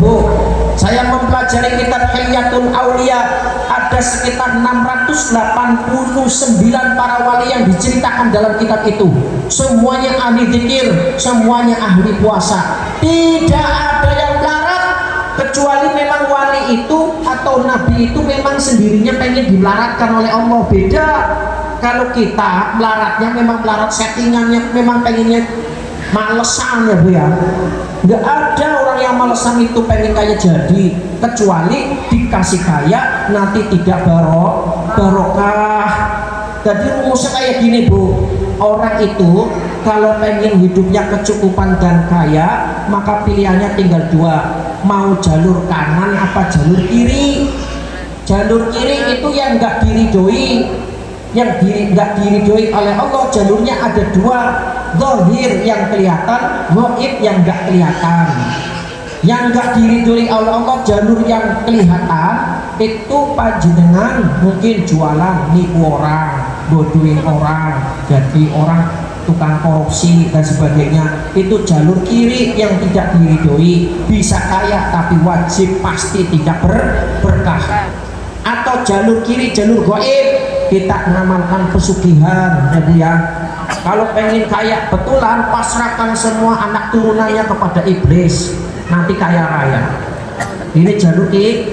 Bu, saya mempelajari kitab Hilyatul Aulia, ada sekitar 689 para wali yang diceritakan dalam kitab itu. Semuanya ahli zikir, semuanya ahli puasa. Tidak ada yang melarat, kecuali memang wali itu atau nabi itu memang sendirinya pengen dilaratkan oleh Allah. Beda. Kalau kita melaratnya memang melarat settingannya, memang pengennya malesan ya Bu ya. Nggak ada orang yang malesan itu pengen kaya jadi, kecuali dikasih kaya nanti tidak barokah. Jadi rumusnya kayak gini Bu, orang itu kalau pengen hidupnya kecukupan dan kaya, maka pilihannya tinggal dua, mau jalur kanan apa jalur kiri. Jalur kiri itu yang nggak diridhoi, yang nggak diridhoi oleh Allah. Jalurnya ada dua, zahir yang kelihatan, gaib yang nggak kelihatan. Yang nggak diridhoi oleh Allah jalur yang kelihatan itu panjenengan mungkin jualan, nipu orang, bodohin orang, jadi orang tukang korupsi dan sebagainya. Itu jalur kiri yang tidak diridhoi, bisa kaya tapi wajib pasti tidak berkah. Atau jalur kiri, jalur gaib, kita mengamalkan pesugihan ya Bu ya. Kalau pengen kaya betulan, pasrahkan semua anak turunannya kepada iblis, nanti kaya raya. Ini jalur kiri.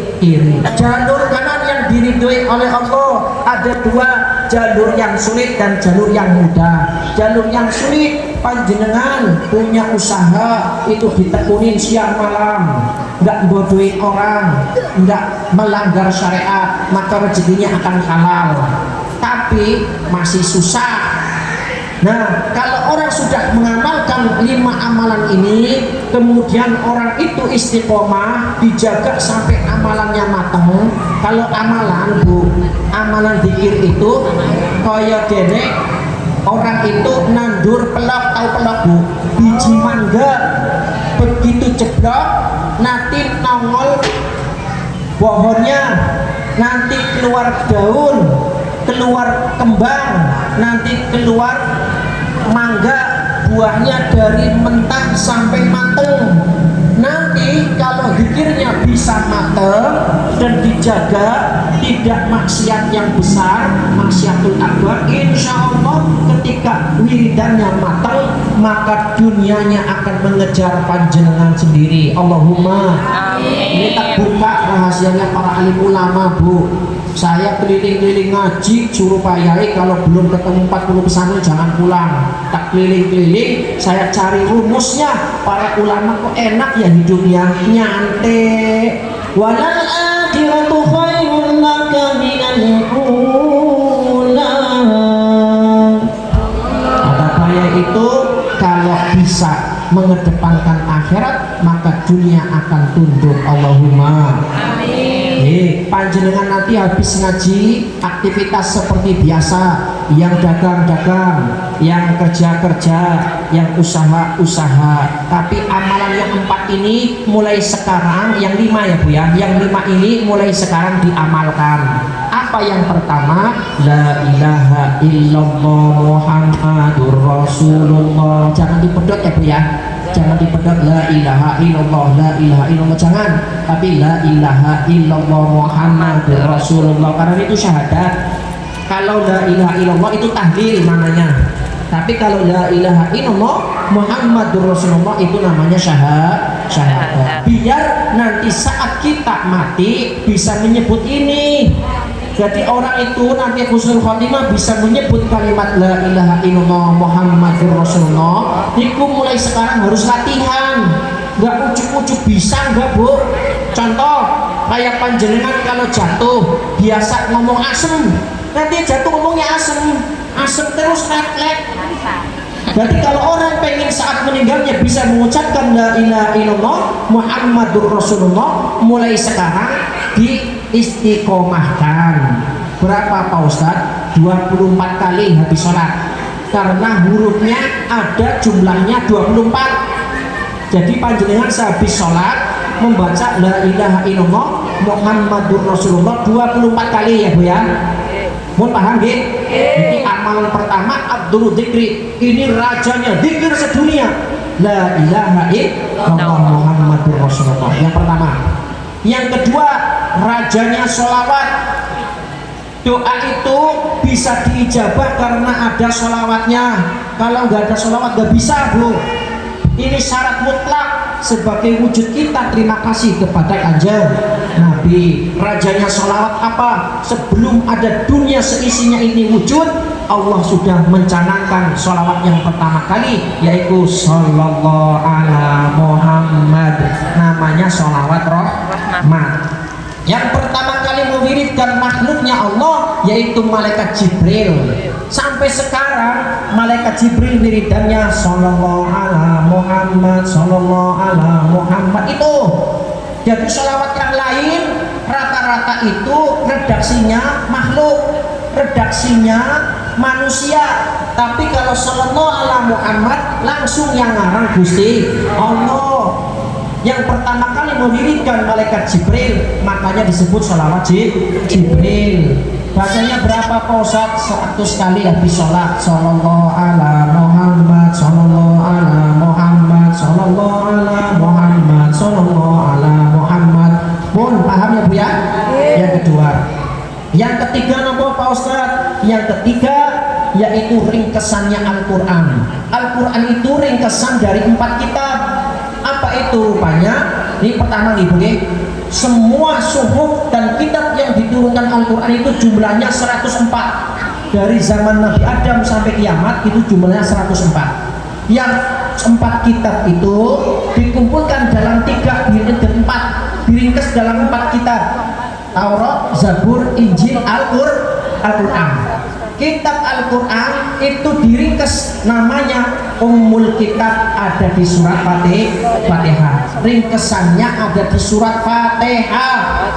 Jalur kanan yang diridhoi oleh Allah ada dua, jalur yang sulit dan jalur yang mudah. Jalur yang sulit, panjenengan punya usaha itu ditekunin siang malam, nggak bodohin orang, nggak melanggar syariat, maka rezekinya akan halal. Tapi masih susah. Nah, kalau orang sudah mengamalkan 5 amalan ini, kemudian orang itu istiqomah, dijaga sampai amalannya matang. Kalau amalan Bu, amalan zikir itu kaya dene orang itu nandur pelok, tahu pelok Bu, biji mangga, begitu jeblok nanti nongol pohonnya, nanti keluar daun, keluar kembang, nanti keluar mangga, buahnya dari mentah sampai mateng. Nanti kalau zikirnya bisa mateng dan dijaga, tidak maksiat yang besar, maksiatul akbar, insya Allah ketika wiridannya matang, maka dunianya akan mengejar panjenengan sendiri. Allahumma amin. Ini tak buka rahasianya para alim ulama Bu. Saya keliling-keliling ngaji suruh payai, kalau belum ketemu 40 pesanan jangan pulang. Tak keliling-keliling saya cari rumusnya. Para ulama kok enak ya hidupnya, nyantai. Walal akhiratu khairun laka minal ula. Kata payai itu kalau bisa mengedepankan akhirat, maka dunia akan tunduk. Allahumma amin. Panjenengan nanti habis ngaji, aktivitas seperti biasa, yang dagang-dagang, yang kerja-kerja, yang usaha-usaha. Tapi amalan yang 4 ini mulai sekarang, yang 5 ya Bu ya, yang 5 ini mulai sekarang diamalkan. Apa yang pertama? La ilaha illallah Muhammadur Rasulullah. Jangan dipedot ya Bu ya, jangan dipedot la ilaha illallah, la ilaha illallah, jangan. Tapi la ilaha illallah Muhammadur Rasulullah, karena itu syahadat. Kalau la ilaha illallah itu tahlil namanya. Tapi kalau la ilaha illallah Muhammadur Rasulullah itu namanya syahadat. Biar nanti saat kita mati bisa menyebut ini. Jadi orang itu nanti husnul khotimah bisa menyebut kalimat la ilaha illallah Muhammadur Rasulullah. Itu mulai sekarang harus latihan. Nggak ujuk-ujuk bisa nggak Bu? Contoh kayak panjenengan kalau jatuh biasa ngomong asem, nanti jatuh ngomongnya asem terus lek. Jadi kalau orang pengen saat meninggalnya bisa mengucapkan la ilaha illallah Muhammadur Rasulullah, mulai sekarang diistiqomahkan. Berapa Pak Ustadz? 24 kali habis sholat, karena hurufnya ada jumlahnya 24. Jadi panjenengan sehabis sholat membaca la ilaha illallah Muhammadur Rasulullah 24 kali ya Bu ya. Mau paham gitu? Ini amalan pertama Abdul Dzikri, ini rajanya dzikir sedunia. La ilaha illallah Muhammadur Rasulullah. Yang pertama Yang kedua, rajanya sholawat. Doa itu bisa diijabah karena ada sholawatnya. Kalau nggak ada sholawat nggak bisa, Bu. Ini syarat mutlak sebagai wujud kita terima kasih kepada Kanjeng Nabi. Rajanya sholawat apa? Sebelum ada dunia seisinya ini wujud, Allah sudah mencanangkan sholawat yang pertama kali, yaitu Sallallahu ala Muhammad. Namanya sholawat rahmat. Yang pertama kali mewiridkan makhluknya Allah yaitu malaikat Jibril. Sampai sekarang malaikat Jibril wiridannya Sallallahu ala Muhammad, Sallallahu ala Muhammad itu. Jadi sholawat yang lain rata-rata itu redaksinya makhluk, redaksinya manusia. Tapi kalau Sallallahu ala Muhammad langsung yang ngarang Gusti Allah. Yang pertama kali mewiridkan malaikat Jibril, makanya disebut sholawat Jibril. Bacanya berapa Pak Ustaz? 100 kali habis sholat. Sallallahu ala Muhammad, Sallallahu ala Muhammad, Sallallahu ala Muhammad, Sallallahu ala Muhammad. Mohon paham ya Bu ya? Yang kedua. Yang ketiga apa Pak Ustaz? Yang ketiga yaitu ringkesannya Al-Quran. Al-Quran itu ringkesan dari 4 kitab. Apa itu rupanya? Ini pertama nih Bu, semua suhuf dan kitab yang diturunkan Al-Quran itu jumlahnya 104. Dari zaman Nabi Adam sampai kiamat itu jumlahnya 104. Yang 4 kitab itu dikumpulkan dalam 3 diringkas dalam 4 kitab: Taurat, Zabur, Injil, Al-Quran. Kitab Al-Quran itu diringkas namanya Ummul Kitab, ada di surat Fatihah. Ringkesannya ada di surat Fatihah.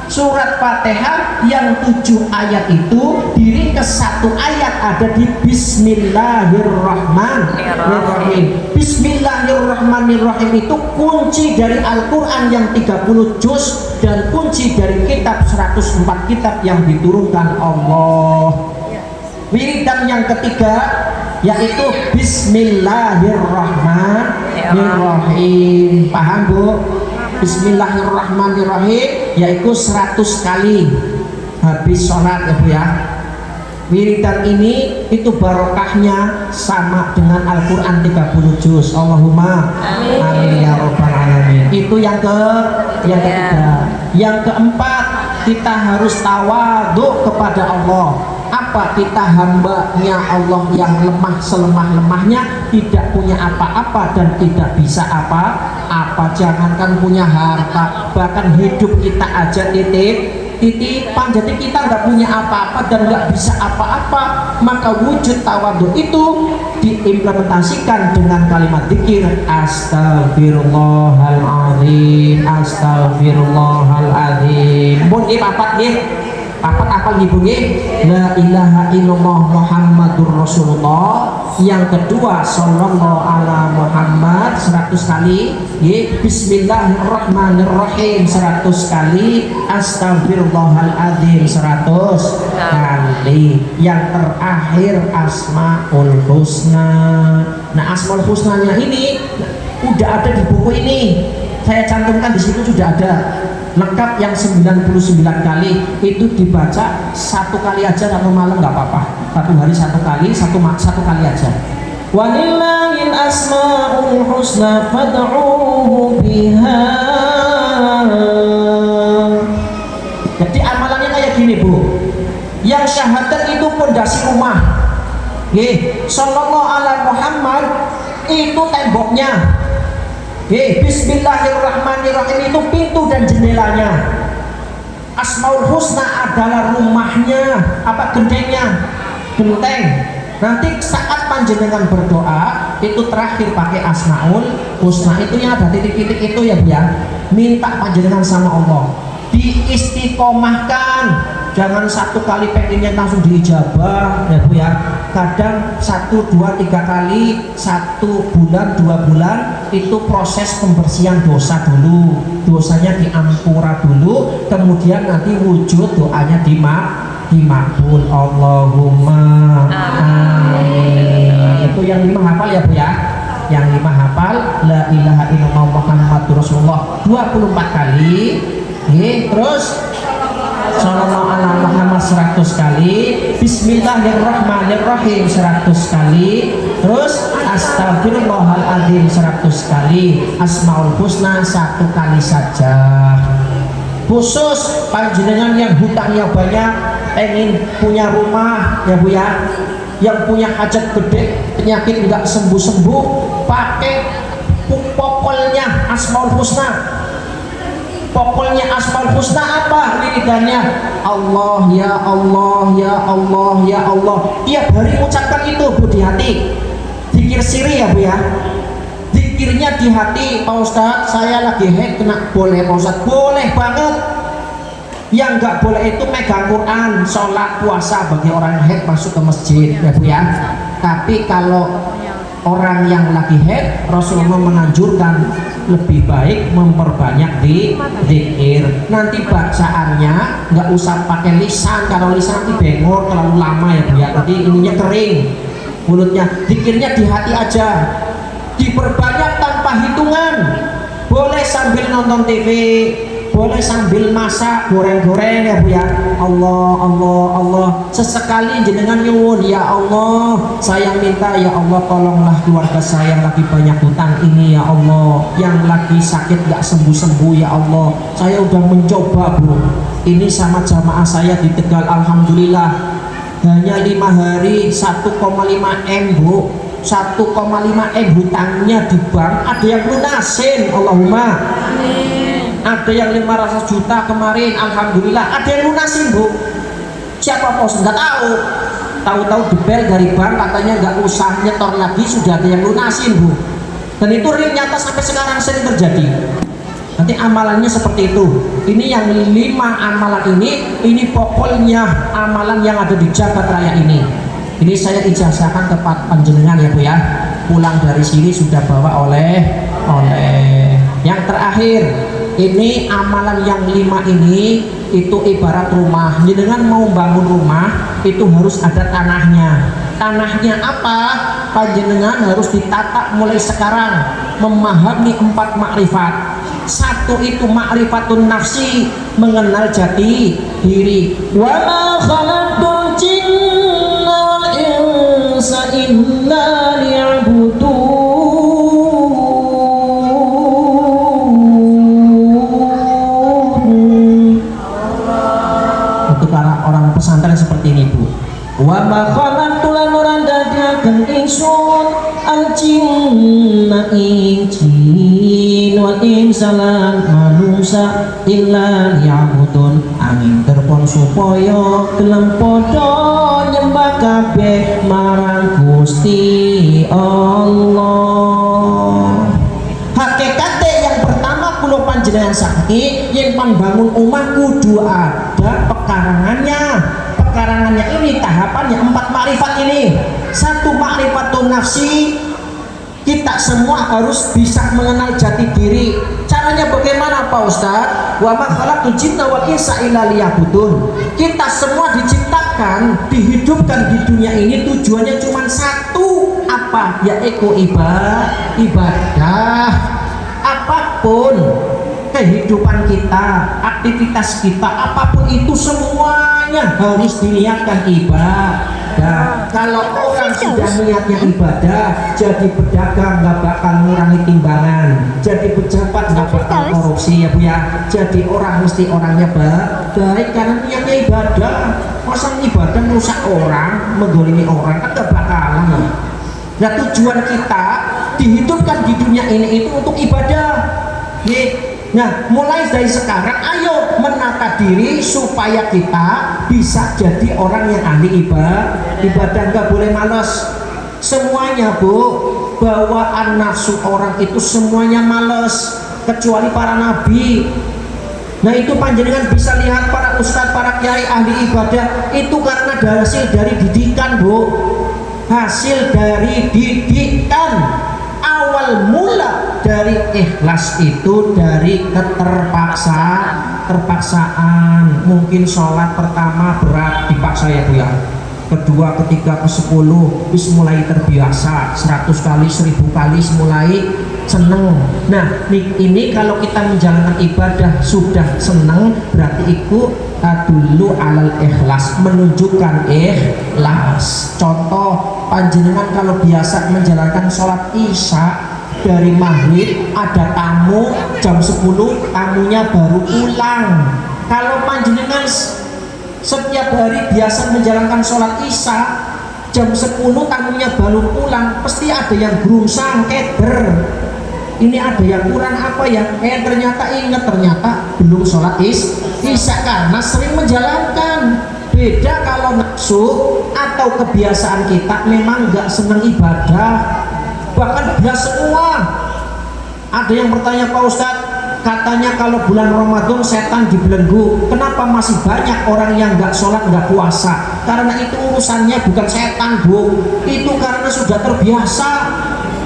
Surat Fatihah yang 7 ayat itu diringkas 1 ayat ada di Bismillahirrahmanirrahim. Bismillahirrahmanirrahim itu kunci dari Al-Quran yang 30 juz dan kunci dari kitab 104 kitab yang diturunkan Allah. Wiridan yang ketiga yaitu Bismillahirrahmanirrahim. Paham Bu? Bismillahirrahmanirrahim yaitu 100 kali habis sholat ya Bu ya. Wiridan ini itu barokahnya sama dengan Al-Quran 30 juz. Allahumma amin ya rabbal alamin. Itu yang ketiga. Yang keempat, kita harus tawadhu kepada Allah. Apa? Kita hambanya Allah yang lemah selemah-lemahnya, tidak punya apa-apa dan tidak bisa apa-apa. Jangankan punya harta, bahkan hidup kita aja titipan. Jadi kita nggak punya apa-apa dan nggak bisa apa-apa. Maka wujud tawadhu itu diimplementasikan dengan kalimat zikir Astagfirullahaladzim, Astagfirullahaladzim. Mun papat nggih. Papat apa ibu nggih? La ilaha illallah Muhammadur Rasulullah. Yang kedua Sallallahu ala Muhammad 100 kali. Nggih, Bismillahirrahmanirrahim 100 kali. Astagfirullahaladzim 100 kali. Yang terakhir Asmaul Husna. Nah, Asmaul Husnanya ini udah ada di buku ini. Saya cantumkan di situ, sudah ada lengkap yang 99 kali. Itu dibaca 1 kali aja kalau malam nggak apa-apa. 1 hari 1 kali, 1 kali aja. Walillahil asmaul husna fad'uhu biha. Jadi amalannya kayak gini Bu. Yang syahadat itu pondasi rumah. Sallallahu ala Muhammad itu temboknya. Bismillahirrahmanirrahim itu pintu dan jendelanya. Asmaul Husna adalah rumahnya, apa gentengnya? Genteng. Nanti saat panjenengan berdoa itu terakhir pakai Asmaul Husna, itu yang ada titik-titik itu ya Bu ya. Minta panjenengan sama Allah, diistiqomahkan. Jangan 1 kali pengennya langsung diijabah ya Bu ya. Kadang 1, 2, 3 kali, 1 bulan, 2 bulan itu proses pembersihan dosa dulu. Dosanya diampura dulu, kemudian nanti wujud doanya dimakbul. Allahumma amin. Itu yang 5 hafal ya Bu ya. Yang 5 hafal la ilaha illallah Muhammadur Rasulullah 24 kali. Terus Sallallahu alaihi Muhammad 100 kali, Bismillahirrahmanirrahim 100 kali, terus Astagfirullahaladzim 100 kali, Asmaul Husna 1 kali saja. Khusus panjenengan yang hutangnya banyak, ingin punya rumah ya Bu ya, yang punya hajat gede, penyakit nggak sembuh-sembuh, pakai pokoknya Asmaul Husna. Pokoknya Asmaul Husna apa wiridannya? Allah ya Allah ya Allah ya Allah. Tiap hari ucapkan itu Bu di hati. Zikir siri ya Bu ya. Zikirnya di hati. Pak Ustadz, saya lagi haid kena, boleh Pak Ustadz? Boleh banget. Yang nggak boleh itu megang Quran, sholat, puasa bagi orang yang haid masuk ke masjid ya Bu ya. Tapi kalau orang yang lagi haid, Rasulullah menganjurkan lebih baik memperbanyak di zikir. Nanti bacaannya nggak usah pakai lisan, kalau lisan nanti bengor terlalu lama ya Bu ya. Nanti ininya kering mulutnya. Zikirnya di hati aja, diperbanyak tanpa hitungan. Boleh sambil nonton TV, boleh sambil masak, goreng-goreng ya Bu ya. Allah Allah Allah. Sesekali jenengan nyuwun, ya Allah, saya minta ya Allah, tolonglah keluarga saya yang lagi banyak hutang ini ya Allah, yang lagi sakit gak sembuh-sembuh ya Allah. Saya udah mencoba Bu, ini sama jamaah saya di Tegal, alhamdulillah hanya 5 hari 1,5 M Bu, 1,5 M hutangnya di bank, ada yang lunasin, Allahumma amin. Ada yang 500 juta kemarin, alhamdulillah ada yang lunasin Bu. Siapa Pos? Nggak tahu. Tahu-tahu debel dari bank katanya nggak usah nyetor lagi, sudah ada yang lunasin Bu. Dan itu real nyata sampai sekarang sering terjadi. Nanti amalannya seperti itu. Ini yang 5 amalan ini pokoknya amalan yang ada di Jagat Raya ini. Ini saya ijazahkan ke panjenengan ya Bu ya. Pulang dari sini sudah bawa oleh. Yang terakhir, ini amalan yang 5 ini itu ibarat rumah. Jenengan mau bangun rumah itu harus ada tanahnya. Tanahnya apa? Panjenengan harus ditata mulai sekarang, memahami 4 makrifat. 1 itu ma'rifatun nafsi, mengenal jati diri. Wa ma khalaqtul jinna wal insa illa liya'budun. Pesantren seperti ini Bu. Wa ma khalaqtul lan dadiaken ingsun al jinna ing jin wal insa lan manungsa illa liya'budun, angin terpon supaya gelem padha nyembah kabeh marang Gusti Allah. Hakikate yang pertama kula panjenengan sakit yen panbangun omah kudu ada pekarangannya. Pekarangannya ini tahapannya 4 makrifat ini. 1 makrifatun nafsi, kita semua harus bisa mengenal jati diri. Caranya bagaimana Pak Ustadz? Wa ma khalaqtul jinna wal insa illa liya'budun. Kita semua diciptakan, dihidupkan di dunia ini tujuannya cuma 1, apa? Yaitu ibadah. Apapun kehidupan kita, aktivitas kita, apapun itu semuanya harus diniatkan ibadah. Kalau orang sudah niatnya ibadah, jadi pedagang nggak bakal ngurangi timbangan, jadi pejabat nggak bakal korupsi ya Bu ya. Jadi orang mesti orangnya baik karena niatnya ibadah. Masa ibadah merusak orang, menggolimi orang, kan nggak bakalan. Nah tujuan kita dihidupkan di dunia ini itu untuk ibadah. Nah, mulai dari sekarang ayo menata diri supaya kita bisa jadi orang yang ahli ibadah, nggak boleh malas. Semuanya Bu, bawaan nafsu orang itu semuanya malas, kecuali para nabi. Nah itu panjenengan bisa lihat para ustadz, para kiai ahli ibadah itu karena hasil dari didikan Bu, hasil dari didikan. Awal mula dari ikhlas itu dari terpaksaan. Mungkin sholat pertama berat dipaksa ya Bu ya. kedua, ketiga, ke-10 wis mulai terbiasa, 100 kali, 1000 kali mulai seneng. Nah ini kalau kita menjalankan ibadah sudah seneng, berarti itu dulu alal ikhlas, menunjukkan ikhlas. Contoh, panjenengan kalau biasa menjalankan sholat isya dari maghrib, ada tamu jam 10, tamunya baru pulang. Kalau panjenengan setiap hari biasa menjalankan sholat isya jam 10, tamunya baru pulang, pasti ada yang gerungsang, keder, ini ada yang kurang apa ya, ternyata ingat, ternyata belum sholat isya karena sering menjalankan. Beda kalau nafsu atau kebiasaan kita memang nggak senang ibadah, bahkan biasa semua. Ada yang bertanya, Pak Ustadz, katanya kalau bulan Ramadan setan dibelenggu, kenapa masih banyak orang yang nggak sholat, nggak puasa? Karena itu urusannya bukan setan, Bu, itu karena sudah terbiasa.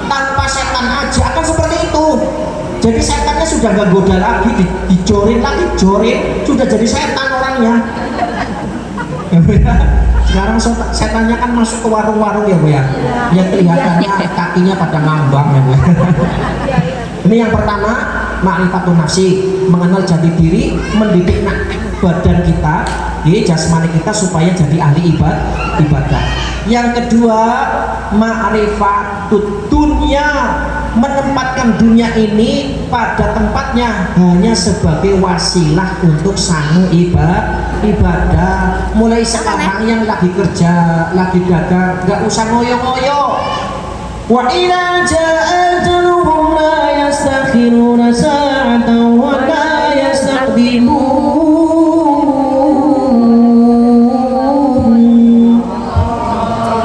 Tanpa setan aja akan seperti itu. Jadi setannya sudah nggak goda lagi, dijorin lagi, jorin, sudah jadi setan orangnya. Sekarang setannya kan masuk ke warung-warung ya Bu ya, yang kelihatannya kakinya pada ngambang ya Bu. Ini yang pertama, ma'rifatun nafsi, mengenal jati diri, mendidik badan kita, jasmani kita supaya jadi ahli ibadah. Yang kedua, ma'rifatut dunya, menempatkan dunia ini pada tempatnya hanya sebagai wasilah untuk sangu ibadah. Mulai sekarang yang lagi kerja, lagi dagang, gak usah ngoyo-ngoyo. Wa idza ja'a ajaluhum la yastakhiruna sa'atan wa la yastaqdimun.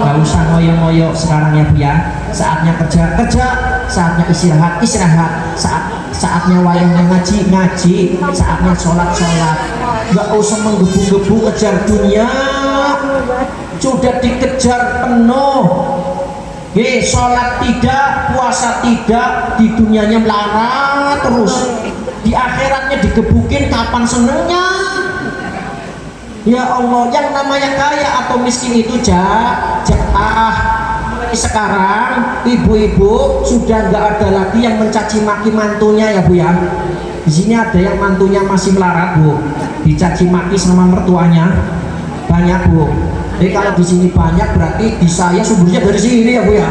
Gak usah ngoyo-ngoyo sekarang ya Bu ya. Saatnya kerja, saatnya istirahat, saatnya wayangnya ngaji, saatnya sholat. Gak usah menggebu-gebu kejar dunia, sudah dikejar penuh. Sholat tidak, puasa tidak, di dunianya melarat terus, di akhiratnya digebukin, kapan senengnya? Ya Allah, yang namanya kaya atau miskin itu jatah. Sekarang ibu-ibu sudah nggak ada lagi yang mencaci maki mantunya ya Bu ya. Di sini ada yang mantunya masih melarat Bu, dicaci maki sama mertuanya banyak Bu. Jadi kalau di sini banyak berarti di saya sumbernya dari sini ya Bu ya.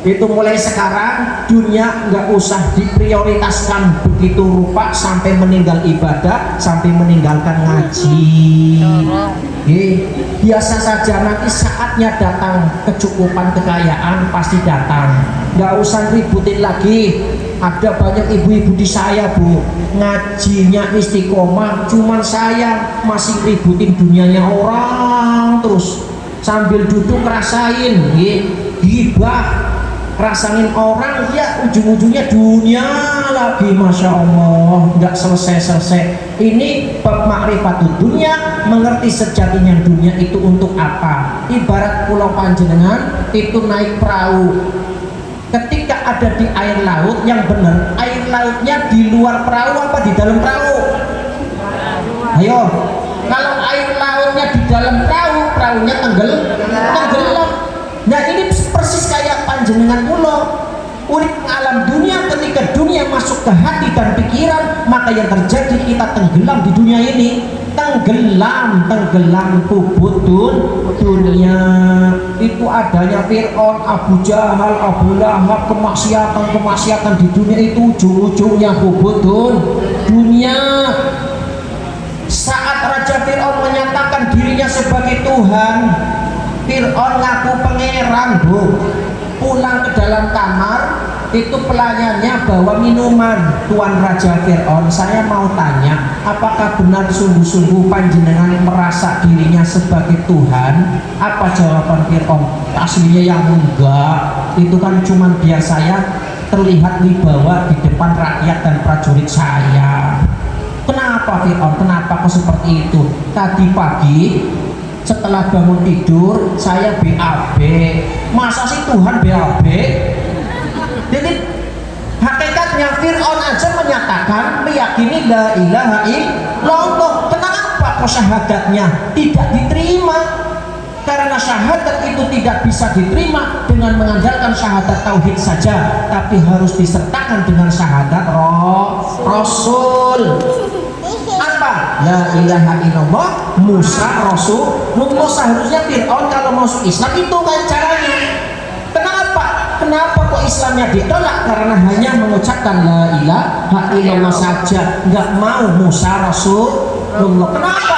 Itu mulai sekarang dunia nggak usah diprioritaskan begitu rupa sampai meninggal ibadah, sampai meninggalkan ngaji. Biasa saja, nanti saatnya datang kecukupan, kekayaan pasti datang, nggak usah ributin lagi. Ada banyak ibu-ibu di saya Bu, ngajinya istiqomah, cuman saya masih ributin dunianya orang terus, sambil duduk rasain gibah, rasain orang, ya ujung-ujungnya dunia lagi. Masya Allah, nggak selesai-selesai. Ini bab ma'rifatud dunia, mengerti sejatinya dunia itu untuk apa. Ibarat pulau panjenengan itu naik perahu, ketika ada di air laut, yang benar air lautnya di luar perahu apa di dalam perahu? Ayo, kalau air lautnya di dalam perahu, perahunya tenggelam. Nah ini persis kayak panjenengan pulau urip alam dunia. Ketika dunia masuk ke hati dan pikiran, maka yang terjadi kita tenggelam di dunia ini, tenggelam kubut dunia. Itu adanya Fir'aun, Abu Jahal, Abu Lahab, kemaksiatan di dunia itu ujung-ujungnya kubut dunia. Saat Raja Fir'aun menyatakan dirinya sebagai Tuhan, Fir'aun ngaku pangeran Bu, pulang ke dalam kamar, itu pelayannya bawa minuman. Tuan Raja Fir'aun, saya mau tanya, apakah benar sungguh-sungguh panjenengan merasa dirinya sebagai Tuhan? Apa jawaban Fir'aun? Aslinya yang enggak, itu kan cuma biar saya terlihat wibawa di depan rakyat dan prajurit saya. Kenapa Fir'aun? Kenapa kok seperti itu? Tadi pagi setelah bangun tidur saya BAB. Masa sih Tuhan BAB? Jadi hakikatnya Fir'aun aja menyatakan, meyakini la ilaha illallah. Kenapa kok syahadatnya tidak diterima? syahadat itu tidak bisa diterima dengan mengandalkan syahadat tauhid saja, tapi harus disertakan dengan syahadat Rasul. Apa? La ilaha illallah Musa Rasulullah. Seharusnya Fir'aun kalau masuk Islam itu kan caranya. Kenapa kok Islamnya ditolak? Karena hanya mengucapkan la ilaha illallah saja, nggak mau Musa Rasulullah. Kenapa?